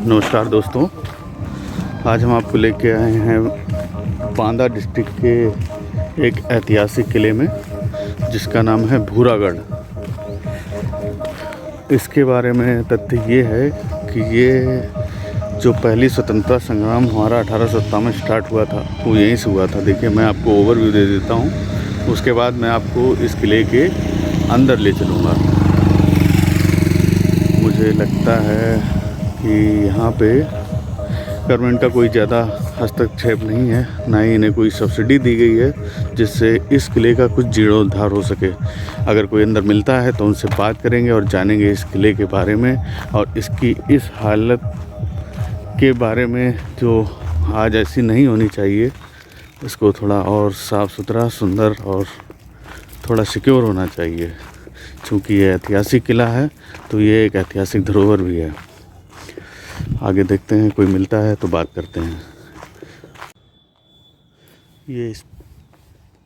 नमस्कार दोस्तों, आज हम आपको लेके आए हैं बांदा डिस्ट्रिक्ट के एक ऐतिहासिक किले में जिसका नाम है भूरागढ़। इसके बारे में तथ्य ये है कि ये जो पहली स्वतंत्रता संग्राम हमारा 1857 में स्टार्ट हुआ था वो यहीं से हुआ था। देखिए, मैं आपको ओवरव्यू दे देता हूँ, उसके बाद मैं आपको इस किले के अंदर ले चलूँगा। मुझे लगता है कि यहाँ पे गवर्नमेंट का कोई ज़्यादा हस्तक्षेप नहीं है, ना ही इन्हें कोई सब्सिडी दी गई है जिससे इस किले का कुछ जीर्णोद्धार हो सके। अगर कोई अंदर मिलता है तो उनसे बात करेंगे और जानेंगे इस किले के बारे में और इसकी इस हालत के बारे में जो आज ऐसी नहीं होनी चाहिए। इसको थोड़ा और साफ़ सुथरा, सुंदर और थोड़ा सिक्योर होना चाहिए। चूँकि ये ऐतिहासिक किला है तो ये एक ऐतिहासिक धरोहर भी है। आगे देखते हैं, कोई मिलता है तो बात करते हैं। ये इस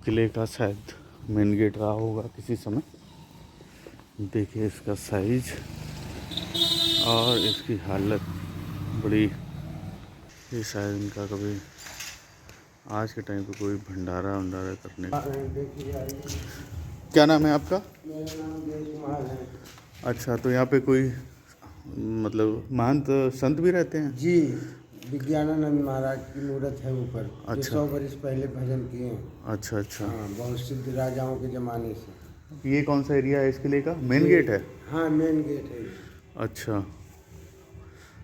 किले का शायद मेन गेट रहा होगा किसी समय। देखिए इसका साइज और इसकी हालत बड़ी। ये शायद इनका कभी आज के टाइम पे कोई भंडारा करने का। क्या नाम है आपका? मेरा नाम देव कुमार है। अच्छा, तो यहाँ पे कोई मतलब महंत संत भी रहते हैं? जी, विज्ञानानंद महाराज की मूर्त है ऊपर। जो अच्छा। 100 वर्ष पहले भजन किए हैं। अच्छा अच्छा। हाँ, बहुत सिद्ध राजाओं के ज़माने से। ये कौन सा एरिया है इस किले का? मेन गेट है? हाँ, मेन गेट है। अच्छा,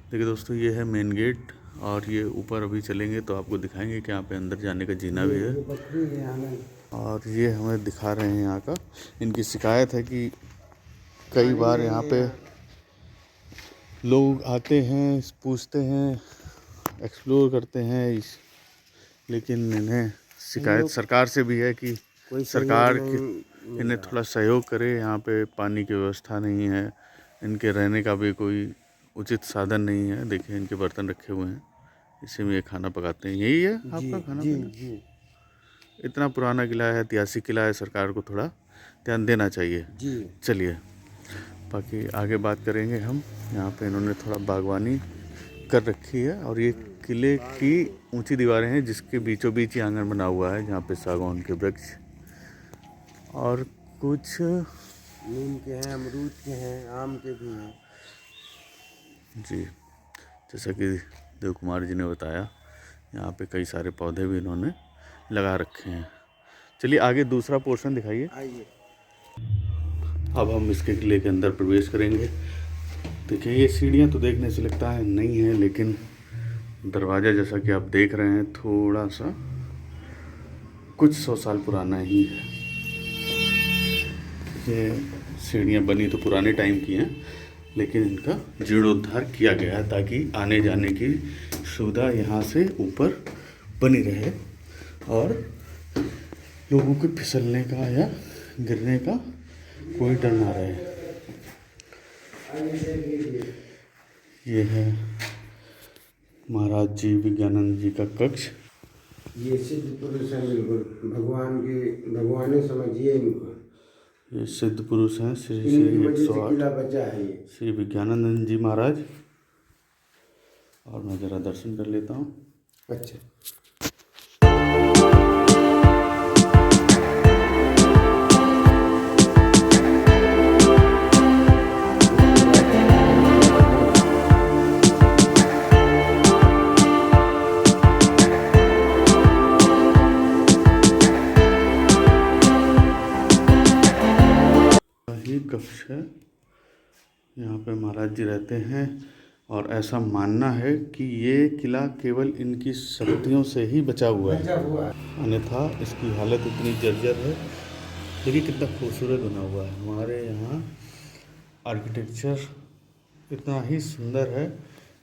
देखिए दोस्तों, ये है मेन गेट और ये ऊपर अभी चलेंगे तो आपको दिखाएंगे कि यहाँ पे अंदर जाने का जीना भी है। ये बकरी है आनंद। और ये हमें दिखा रहे हैं यहाँ का। इनकी शिकायत है कि कई बार यहाँ पे लोग आते हैं, पूछते हैं, एक्सप्लोर करते हैं, लेकिन इन्हें शिकायत सरकार से भी है कि कोई सरकार इन्हें थोड़ा सहयोग करे। यहाँ पे पानी की व्यवस्था नहीं है, इनके रहने का भी कोई उचित साधन नहीं है। देखिए इनके बर्तन रखे हुए हैं, इसी में ये खाना पकाते हैं। यही है आपका खाना पीना? जी। इतना पुराना किला है, ऐतिहासिक किला है, सरकार को थोड़ा ध्यान देना चाहिए। जी। चलिए बाकी आगे बात करेंगे हम। यहाँ पे इन्होंने थोड़ा बागवानी कर रखी है और ये किले की ऊंची दीवारें हैं जिसके बीचों बीच ही आंगन बना हुआ है जहाँ पे सागौन के वृक्ष और कुछ नीम के हैं, अमरूद के हैं, आम के भी हैं। जी, जैसा कि देव कुमार जी ने बताया, यहाँ पे कई सारे पौधे भी इन्होंने लगा रखे हैं। चलिए आगे दूसरा पोर्शन दिखाइए। आइए। अब हम इसके किले के अंदर प्रवेश करेंगे। देखिए ये सीढ़ियाँ तो देखने से लगता है नहीं है, लेकिन दरवाज़ा जैसा कि आप देख रहे हैं थोड़ा सा कुछ 100 साल पुराना ही है। ये सीढ़ियाँ बनी तो पुराने टाइम की हैं, लेकिन इनका जीर्णोद्धार किया गया है ताकि आने जाने की सुविधा यहाँ से ऊपर बनी रहे और लोगों के फिसलने का या गिरने का कोई डर ना रहे। ये है महाराज जी विज्ञानंद जी का कक्ष। ये सिद्ध पुरुष हैं, बिल्कुल भगवान समझिए इनको। ये सिद्ध पुरुष हैं श्री इनकी श्री वजह से 108 किला बचा है ये। श्री विज्ञानंद जी महाराज। और मैं ज़रा दर्शन कर लेता हूँ। अच्छा। ये कक्ष है, यहाँ पे महाराज जी रहते हैं और ऐसा मानना है कि ये किला केवल इनकी शक्तियों से ही बचा हुआ है, अन्यथा इसकी हालत इतनी जर्जर है। देखिए कितना खूबसूरत बना हुआ है। हमारे यहाँ आर्किटेक्चर इतना ही सुंदर है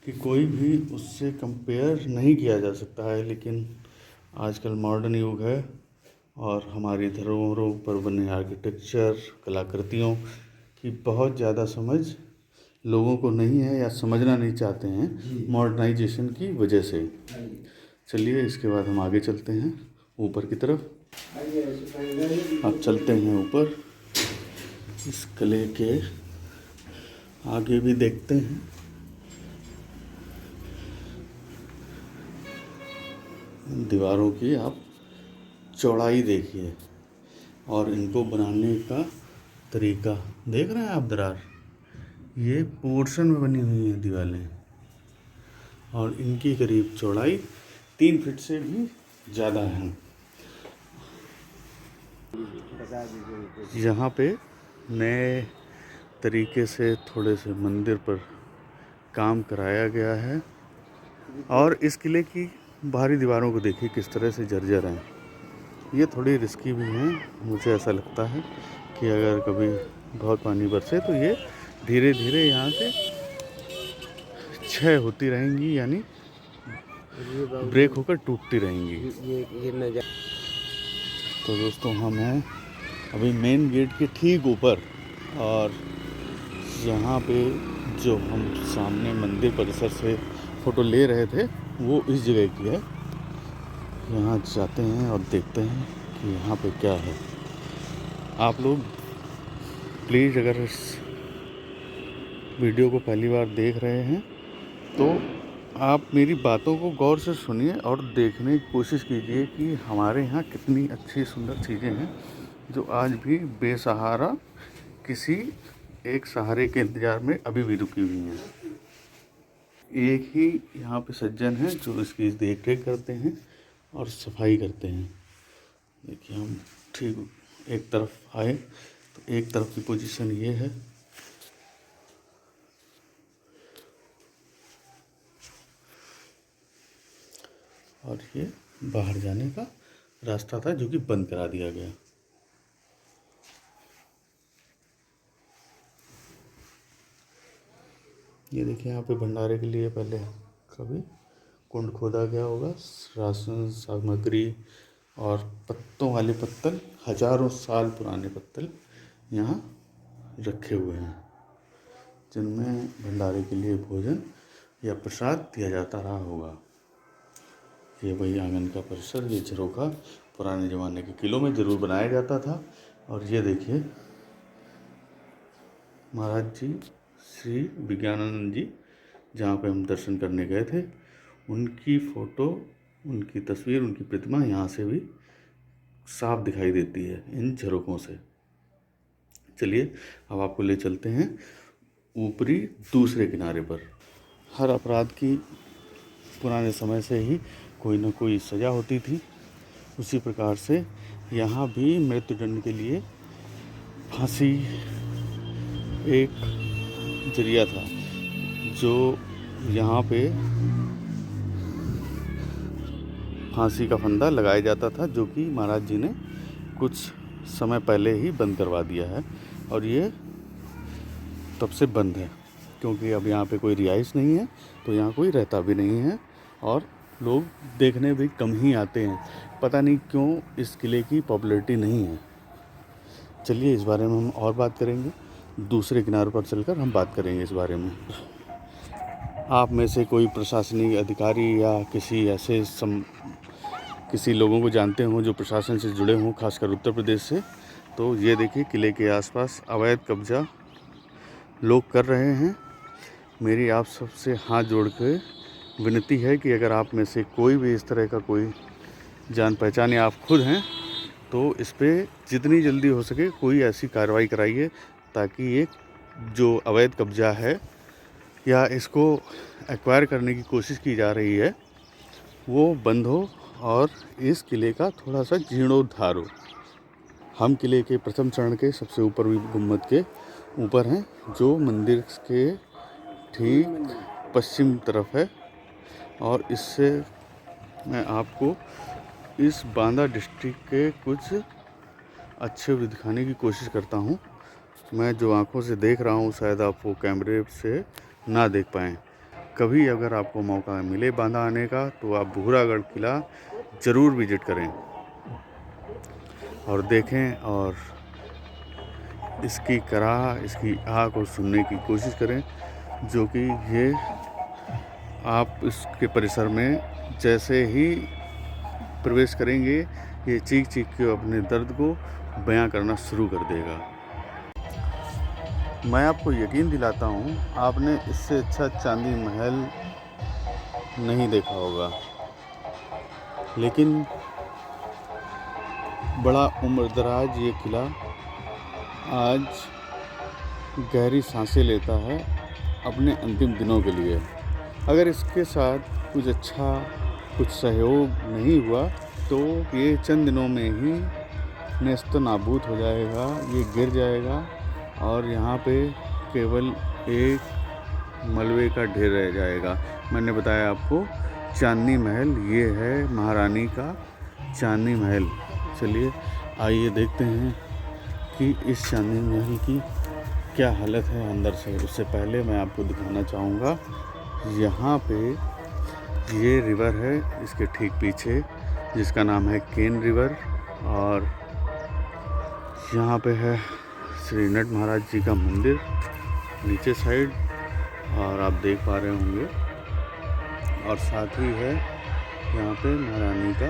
कि कोई भी उससे कंपेयर नहीं किया जा सकता है। लेकिन आजकल मॉडर्न युग है और हमारी धरोहरों पर बने आर्किटेक्चर, कलाकृतियों की बहुत ज़्यादा समझ लोगों को नहीं है या समझना नहीं चाहते हैं मॉडर्नाइजेशन की वजह से। चलिए इसके बाद हम आगे चलते हैं ऊपर की तरफ। अब चलते हैं ऊपर इस किले के आगे भी देखते हैं। दीवारों की आप चौड़ाई देखिए और इनको बनाने का तरीका देख रहे हैं आप। दरार ये पोर्शन में बनी हुई हैं दीवारें और इनकी करीब चौड़ाई 3 फीट से भी ज़्यादा है। यहाँ पे नए तरीके से थोड़े से मंदिर पर काम कराया गया है और इस किले की बाहरी दीवारों को देखिए किस तरह से जर्जर हैं। ये थोड़ी रिस्की भी हैं। मुझे ऐसा लगता है कि अगर कभी बहुत पानी बरसे तो ये धीरे धीरे यहाँ से क्षय होती रहेंगी, यानी ब्रेक होकर टूटती रहेंगी। तो दोस्तों हम हैं अभी मेन गेट के ठीक ऊपर और यहाँ पे जो हम सामने मंदिर परिसर से फ़ोटो ले रहे थे वो इस जगह की है। यहाँ जाते हैं और देखते हैं कि यहाँ पे क्या है। आप लोग प्लीज़ अगर इस वीडियो को पहली बार देख रहे हैं तो आप मेरी बातों को गौर से सुनिए और देखने की कोशिश कीजिए कि हमारे यहाँ कितनी अच्छी सुंदर चीज़ें हैं जो आज भी बेसहारा किसी एक सहारे के इंतज़ार में अभी भी रुकी हुई हैं। एक ही यहाँ पे सज्जन हैं जो इसकी देख रेख करते हैं और सफाई करते हैं। देखिए हम ठीक एक तरफ आए तो एक तरफ की पोजीशन ये है और ये बाहर जाने का रास्ता था जो कि बंद करा दिया गया। ये देखिए यहाँ पे भंडारे के लिए पहले कभी कुंड खोदा गया होगा। राशन सामग्री और पत्तों वाले पत्तल, हजारों साल पुराने पत्तल यहाँ रखे हुए हैं जिनमें भंडारे के लिए भोजन या प्रसाद दिया जाता रहा होगा। ये वही आंगन का परिसर, ये झरोखा पुराने ज़माने के किलों में ज़रूर बनाया जाता था। और ये देखिए महाराज जी श्री विज्ञानानंद जी जहाँ पे हम दर्शन करने गए थे उनकी फ़ोटो, उनकी तस्वीर, उनकी प्रतिमा यहाँ से भी साफ दिखाई देती है इन झरोखों से। चलिए अब आपको ले चलते हैं ऊपरी दूसरे किनारे पर। हर अपराध की पुराने समय से ही कोई ना कोई सज़ा होती थी। उसी प्रकार से यहाँ भी मृत्युदंड के लिए फांसी एक जरिया था जो यहाँ पे फांसी का फंदा लगाया जाता था, जो कि महाराज जी ने कुछ समय पहले ही बंद करवा दिया है और ये तब से बंद है क्योंकि अब यहाँ पे कोई रिहाइश नहीं है तो यहाँ कोई रहता भी नहीं है और लोग देखने भी कम ही आते हैं। पता नहीं क्यों इस किले की पॉपुलैरिटी नहीं है। चलिए इस बारे में हम और बात करेंगे, दूसरे किनारे पर चलकर हम बात करेंगे इस बारे में। आप में से कोई प्रशासनिक अधिकारी या किसी लोगों को जानते हों जो प्रशासन से जुड़े हों, खासकर उत्तर प्रदेश से, तो ये देखिए किले के आसपास अवैध कब्जा लोग कर रहे हैं। मेरी आप सबसे हाथ जोड़ के विनती है कि अगर आप में से कोई भी इस तरह का कोई जान पहचान या आप खुद हैं तो इस पर जितनी जल्दी हो सके कोई ऐसी कार्रवाई कराइए ताकि ये जो अवैध कब्जा है या इसको एक्वायर करने की कोशिश की जा रही है वो बंद हो और इस किले का थोड़ा सा जीर्णोद्धार हो। हम किले के प्रथम चरण के सबसे ऊपर भी गुम्बद के ऊपर हैं जो मंदिर के ठीक पश्चिम तरफ है और इससे मैं आपको इस बांदा डिस्ट्रिक्ट के कुछ अच्छे भी दिखाने की कोशिश करता हूँ। मैं जो आंखों से देख रहा हूँ शायद आप वो कैमरे से ना देख पाएँ। कभी अगर आपको मौका मिले बांदा आने का तो आप भूरागढ़ किला ज़रूर विज़िट करें और देखें और इसकी कराह, इसकी आह को सुनने की कोशिश करें, जो कि ये आप इसके परिसर में जैसे ही प्रवेश करेंगे ये चीख चीख के अपने दर्द को बयां करना शुरू कर देगा। मैं आपको यकीन दिलाता हूँ, आपने इससे अच्छा चांदी महल नहीं देखा होगा। लेकिन बड़ा उम्रदराज ये किला आज गहरी सांसें लेता है अपने अंतिम दिनों के लिए। अगर इसके साथ कुछ अच्छा, कुछ सहयोग नहीं हुआ तो ये चंद दिनों में ही नेस्त नाबूद हो जाएगा, ये गिर जाएगा और यहाँ पे केवल एक मलबे का ढेर रह जाएगा। मैंने बताया आपको चांदनी महल, ये है महारानी का चांदनी महल। चलिए आइए देखते हैं कि इस चांदनी महल की क्या हालत है अंदर से। उससे पहले मैं आपको दिखाना चाहूँगा, यहाँ पे ये रिवर है, इसके ठीक पीछे, जिसका नाम है केन रिवर। और यहाँ पे है श्री नट महाराज जी का मंदिर नीचे साइड, और आप देख पा रहे होंगे। और साथ ही है यहाँ पे महारानी का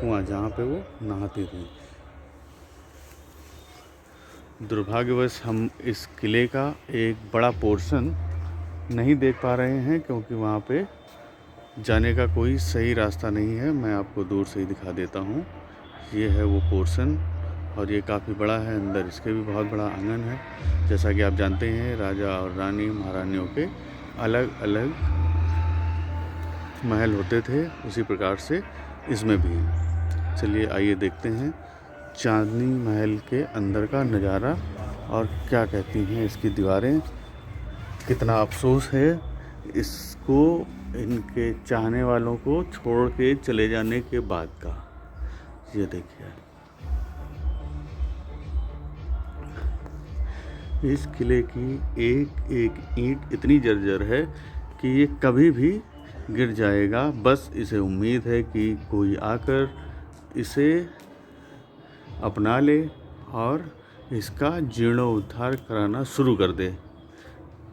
कुआं, जहाँ पे वो नहाती थी। दुर्भाग्यवश हम इस किले का एक बड़ा पोर्शन नहीं देख पा रहे हैं, क्योंकि वहाँ पे जाने का कोई सही रास्ता नहीं है। मैं आपको दूर से ही दिखा देता हूँ। ये है वो पोर्शन, और ये काफ़ी बड़ा है। अंदर इसके भी बहुत बड़ा आंगन है। जैसा कि आप जानते हैं, राजा और रानी महारानियों के अलग अलग महल होते थे, उसी प्रकार से इसमें भी। चलिए आइए देखते हैं चांदनी महल के अंदर का नज़ारा और क्या कहती हैं इसकी दीवारें। कितना अफसोस है इसको इनके चाहने वालों को छोड़ के चले जाने के बाद का। ये देखिए, इस किले की एक एक ईंट इतनी जर्जर है कि ये कभी भी गिर जाएगा। बस इसे उम्मीद है कि कोई आकर इसे अपना ले और इसका जीर्णोद्धार कराना शुरू कर दे।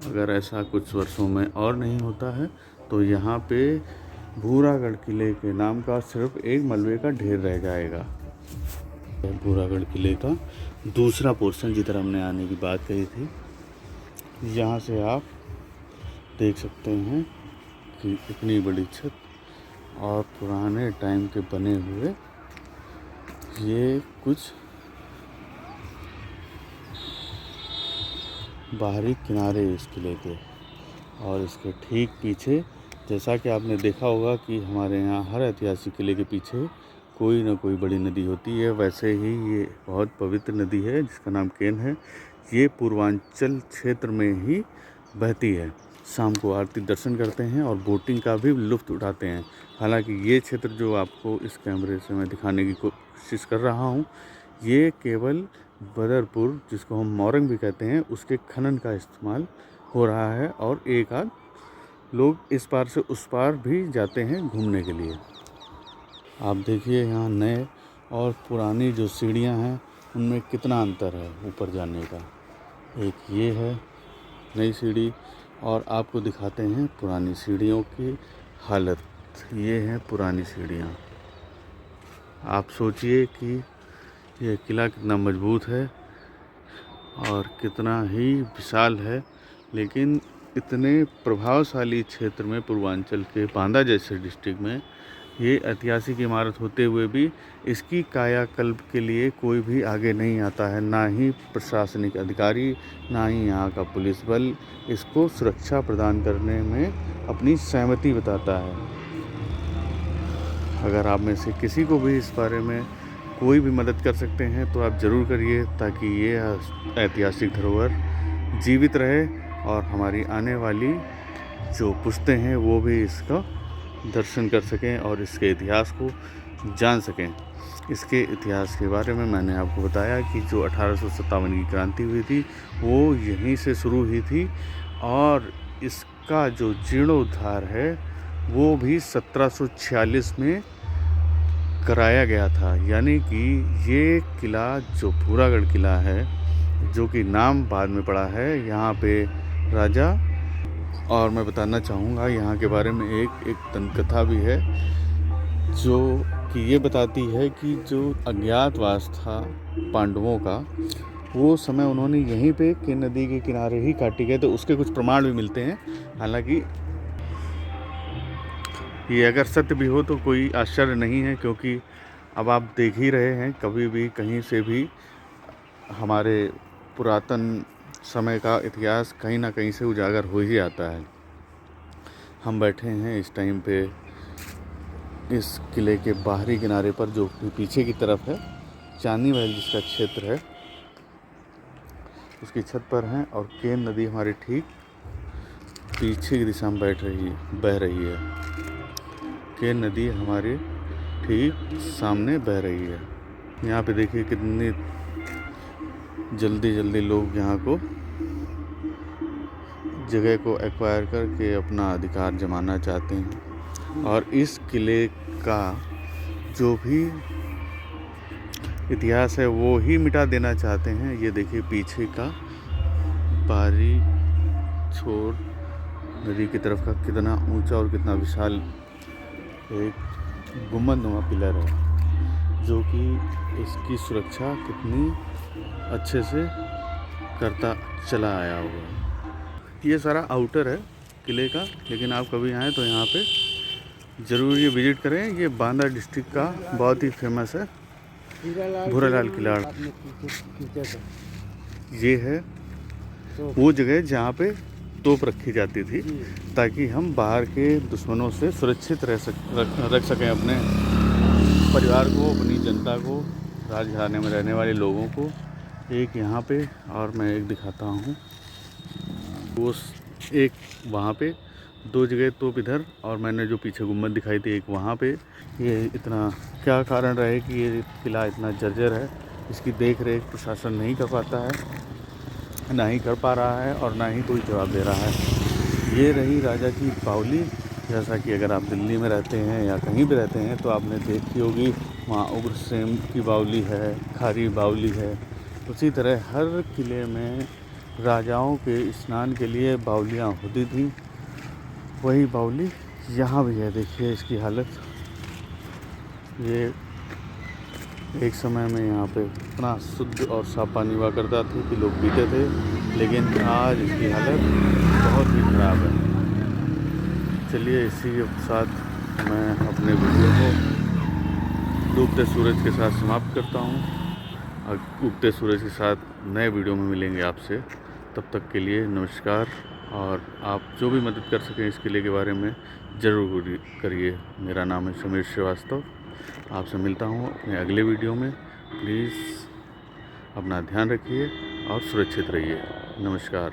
अगर ऐसा कुछ वर्षों में और नहीं होता है तो यहाँ पे भूरागढ़ किले के नाम का सिर्फ एक मलबे का ढेर रह जाएगा। भूरागढ़ किले का दूसरा पोर्शन, जिधर हमने आने की बात कही थी, यहाँ से आप देख सकते हैं कि इतनी बड़ी छत और पुराने टाइम के बने हुए ये कुछ बाहरी किनारे इस किले के। और इसके ठीक पीछे, जैसा कि आपने देखा होगा कि हमारे यहाँ हर ऐतिहासिक किले के पीछे कोई ना कोई बड़ी नदी होती है, वैसे ही ये बहुत पवित्र नदी है जिसका नाम केन है। ये पूर्वांचल क्षेत्र में ही बहती है। शाम को आरती दर्शन करते हैं और बोटिंग का भी लुत्फ़ उठाते हैं। हालांकि ये क्षेत्र जो आपको इस कैमरे से मैं दिखाने की कोशिश कर रहा हूँ, ये केवल बदरपुर, जिसको हम मोरंग भी कहते हैं, उसके खनन का इस्तेमाल हो रहा है। और एक आध लोग इस पार से उस पार भी जाते हैं घूमने के लिए। आप देखिए यहाँ नए और पुरानी जो सीढ़ियाँ हैं उनमें कितना अंतर है ऊपर जाने का। एक ये है नई सीढ़ी, और आपको दिखाते हैं पुरानी सीढ़ियों की हालत। ये हैं पुरानी सीढ़ियाँ। आप सोचिए कि यह किला कितना मजबूत है और कितना ही विशाल है, लेकिन इतने प्रभावशाली क्षेत्र में, पूर्वांचल के बांदा जैसे डिस्ट्रिक्ट में, ये ऐतिहासिक इमारत होते हुए भी इसकी कायाकल्प के लिए कोई भी आगे नहीं आता है। ना ही प्रशासनिक अधिकारी, ना ही यहाँ का पुलिस बल इसको सुरक्षा प्रदान करने में अपनी सहमति बताता है। अगर आप में से किसी को भी इस बारे में कोई भी मदद कर सकते हैं तो आप ज़रूर करिए, ताकि ये ऐतिहासिक धरोहर जीवित रहे और हमारी आने वाली जो पुश्तें हैं वो भी इसका दर्शन कर सकें और इसके इतिहास को जान सकें। इसके इतिहास के बारे में मैंने आपको बताया कि जो 1857 की क्रांति हुई थी वो यहीं से शुरू हुई थी, और इसका जो जीर्णोद्धार है वो भी 1746 में कराया गया था। यानी कि ये किला जो भूरागढ़ किला है, जो कि नाम बाद में पड़ा है यहाँ पे राजा। और मैं बताना चाहूँगा यहाँ के बारे में एक दंतकथा भी है, जो कि ये बताती है कि जो अज्ञातवास था पांडवों का, वो समय उन्होंने यहीं पे केन नदी के किनारे ही काटी गए, तो उसके कुछ प्रमाण भी मिलते हैं। हालांकि ये अगर सत्य भी हो तो कोई आश्चर्य नहीं है, क्योंकि अब आप देख ही रहे हैं कभी भी कहीं से भी हमारे पुरातन समय का इतिहास कहीं ना कहीं से उजागर हो ही आता है। हम बैठे हैं इस टाइम पे इस किले के बाहरी किनारे पर, जो कि पीछे की तरफ है, चांदनी महल जिसका क्षेत्र है, उसकी छत पर हैं। और केन नदी हमारी ठीक पीछे की दिशा में बह रही है। केन नदी हमारे ठीक सामने बह रही है। यहाँ पे देखिए कितनी जल्दी लोग यहाँ को जगह को एक्वायर करके अपना अधिकार जमाना चाहते हैं, और इस किले का जो भी इतिहास है वो ही मिटा देना चाहते हैं। ये देखिए पीछे का बाहरी छोर नदी की तरफ का कितना ऊंचा और कितना विशाल एक गुंबदनुमा पिलर है, जो कि इसकी सुरक्षा कितनी अच्छे से करता चला आया हुआ है। ये सारा आउटर है किले का, लेकिन आप कभी आएँ तो यहाँ पे ज़रूर ये विज़िट करें। ये बांदा डिस्ट्रिक्ट का बहुत ही फेमस है भूरालाल किला। ये है वो जगह जहाँ पे तोप रखी जाती थी, ताकि हम बाहर के दुश्मनों से सुरक्षित रख सकें अपने परिवार को, अपनी जनता को, राजघराने में रहने वाले लोगों को। एक यहाँ पे, और मैं एक दिखाता हूँ, वो एक वहाँ पे, दो जगह तोप इधर, और मैंने जो पीछे गुम्बद दिखाई थी एक वहाँ पे। ये इतना क्या कारण रहे कि ये किला इतना जर्जर है, इसकी देख रेख प्रशासन नहीं कर पाता है, ना ही कर पा रहा है, और ना ही कोई जवाब दे रहा है। ये रही राजा की बावली। जैसा कि अगर आप दिल्ली में रहते हैं या कहीं भी रहते हैं तो आपने देखी होगी, वहाँ उग्रसेन की बावली है, खारी बावली है। उसी तरह हर किले में राजाओं के स्नान के लिए बावलियाँ होती थी। वही बावली यहाँ भी है। देखिए इसकी हालत। ये एक समय में यहाँ पे इतना शुद्ध और साफ पानी हुआ करता था कि लोग पीते थे, लेकिन आज इसकी हालत बहुत ही ख़राब है। चलिए इसी के साथ मैं अपने वीडियो को डूबते सूरज के साथ समाप्त करता हूँ। और उगते सूरज के साथ नए वीडियो में मिलेंगे आपसे। तब तक के लिए नमस्कार। और आप जो भी मदद कर सकें इस किले के बारे में ज़रूर करिए। मेरा नाम है समीर श्रीवास्तव। आपसे मिलता हूँ अपने अगले वीडियो में। प्लीज़ अपना ध्यान रखिए और सुरक्षित रहिए। नमस्कार।